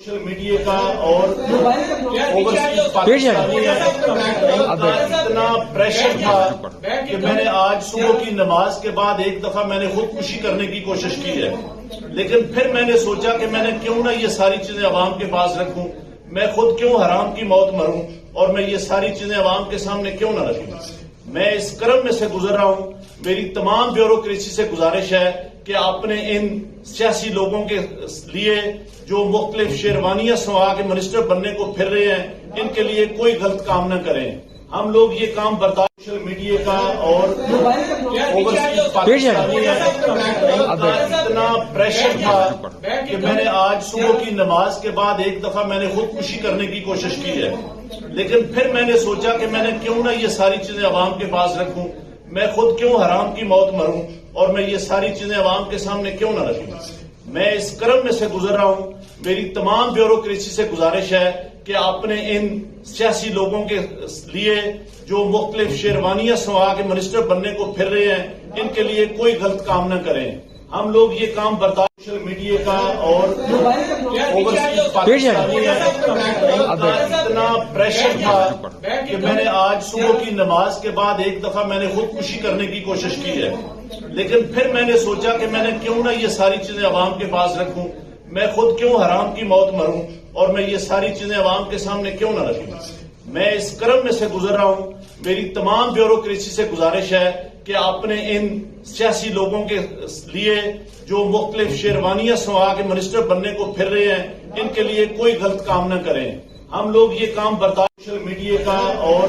Social media کا اور اتنا پریشر تھا کہ میں نے آج صبح کی نماز کے بعد ایک دفعہ میں نے خودکشی کرنے کی کوشش کی ہے، لیکن پھر میں نے سوچا کہ میں نے کیوں نہ یہ ساری چیزیں عوام کے پاس رکھوں، میں خود کیوں حرام کی موت مروں اور میں یہ ساری چیزیں عوام کے سامنے کیوں نہ رکھوں۔ میں اس کرم میں سے گزر رہا ہوں۔ میری تمام بیوروکریسی سے گزارش ہے کہ اپنے ان سیاسی لوگوں کے لیے جو مختلف شیروانیاں سوا کے منسٹر بننے کو پھر رہے ہیں، ان کے لیے کوئی غلط کام نہ کریں۔ ہم لوگ یہ کام برداشت سوشل میڈیا کا اور اتنا پریشر تھا کہ میں نے آج صبح کی نماز کے بعد ایک دفعہ میں نے خودکشی کرنے کی کوشش کی ہے، لیکن پھر میں نے سوچا کہ میں نے کیوں نہ یہ ساری چیزیں عوام کے پاس رکھوں، میں خود کیوں حرام کی موت مروں اور میں یہ ساری چیزیں عوام کے سامنے کیوں نہ رکھوں۔ میں اس کرم میں سے گزر رہا ہوں۔ میری تمام بیوروکریسی سے گزارش ہے کہ اپنے ان سیاسی لوگوں کے لیے جو مختلف شیروانیاں سوا کے منسٹر بننے کو پھر رہے ہیں، ان کے لیے کوئی غلط کام نہ کریں۔ ہم لوگ یہ کام برداشت سوشل میڈیا کا اور اتنا پریشر تھا کہ میں نے آج صبح کی نماز کے بعد ایک دفعہ میں نے خودکشی کرنے کی کوشش کی ہے، لیکن پھر میں نے سوچا کہ میں نے کیوں نہ یہ ساری چیزیں عوام کے پاس رکھوں، میں خود کیوں حرام کی موت مروں اور میں یہ ساری چیزیں عوام کے سامنے کیوں نہ رکھوں۔ میں اس کرم میں سے گزر رہا ہوں۔ میری تمام بیوروکریسی سے گزارش ہے کہ اپنے ان سیاسی لوگوں کے لیے جو مختلف شیروانیاں سوا کے منسٹر بننے کو پھر رہے ہیں، ان کے لیے کوئی غلط کام نہ کریں۔ ہم لوگ یہ کام برداشت سوشل میڈیا کا اور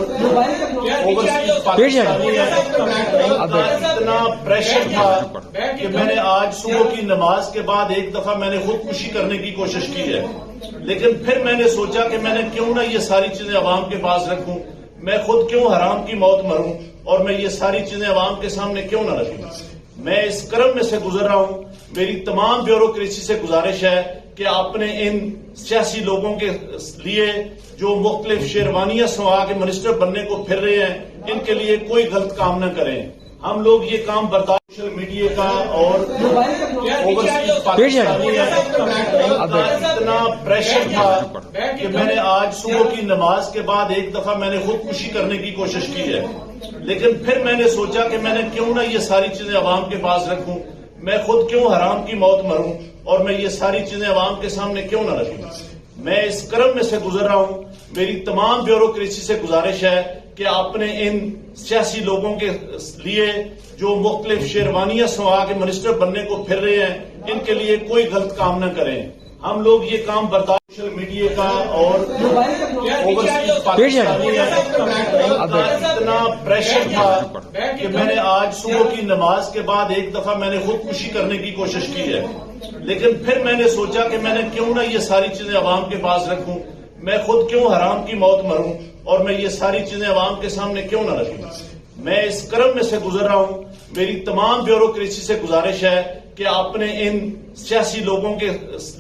اتنا پریشر تھا کہ میں نے آج صبح کی نماز کے بعد ایک دفعہ میں نے خودکشی کرنے کی کوشش کی ہے، لیکن پھر میں نے سوچا کہ میں نے کیوں نہ یہ ساری چیزیں عوام کے پاس رکھوں، میں خود کیوں حرام کی موت مروں اور میں یہ ساری چیزیں عوام کے سامنے کیوں نہ رکھوں۔ میں اس کرم میں سے گزر رہا ہوں۔ میری تمام بیوروکریسی سے گزارش ہے کہ اپنے ان سیاسی لوگوں کے لیے جو مختلف شیروانیاں سوا کے منسٹر بننے کو پھر رہے ہیں، ان کے لیے کوئی غلط کام نہ کریں۔ ہم لوگ یہ کام برداشت سوشل میڈیا کا اور اتنا پریشر تھا کہ میں نے آج صبح کی نماز کے بعد ایک دفعہ میں نے خودکشی کرنے کی کوشش کی ہے، لیکن پھر میں نے سوچا کہ میں نے کیوں نہ یہ ساری چیزیں عوام کے پاس رکھوں، میں خود کیوں حرام کی موت مروں اور میں یہ ساری چیزیں عوام کے سامنے کیوں نہ رکھوں۔ میں اس کرم میں سے گزر رہا ہوں۔ میری تمام بیوروکریسی سے گزارش ہے کہ اپنے ان سیاسی لوگوں کے لیے جو مختلف شیروانیاں سوا کے منسٹر بننے کو پھر رہے ہیں، ان کے لیے کوئی غلط کام نہ کریں۔ ہم لوگ یہ کام برداشت سوشل میڈیا کا اور اتنا پریشر تھا کہ میں نے آج صبح کی نماز کے بعد ایک دفعہ میں نے خودکشی کرنے کی کوشش کی ہے، لیکن پھر میں نے سوچا کہ میں نے کیوں نہ یہ ساری چیزیں عوام کے پاس رکھوں، میں خود کیوں حرام کی موت مروں اور میں یہ ساری چیزیں عوام کے سامنے کیوں نہ رکھوں۔ میں اس کرم میں سے گزر رہا ہوں۔ میری تمام بیوروکریسی سے گزارش ہے کہ اپنے ان سیاسی لوگوں کے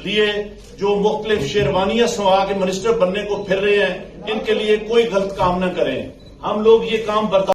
لیے جو مختلف شیروانیاں سوا کے منسٹر بننے کو پھر رہے ہیں، ان کے لیے کوئی غلط کام نہ کریں۔ ہم لوگ یہ کام برداشت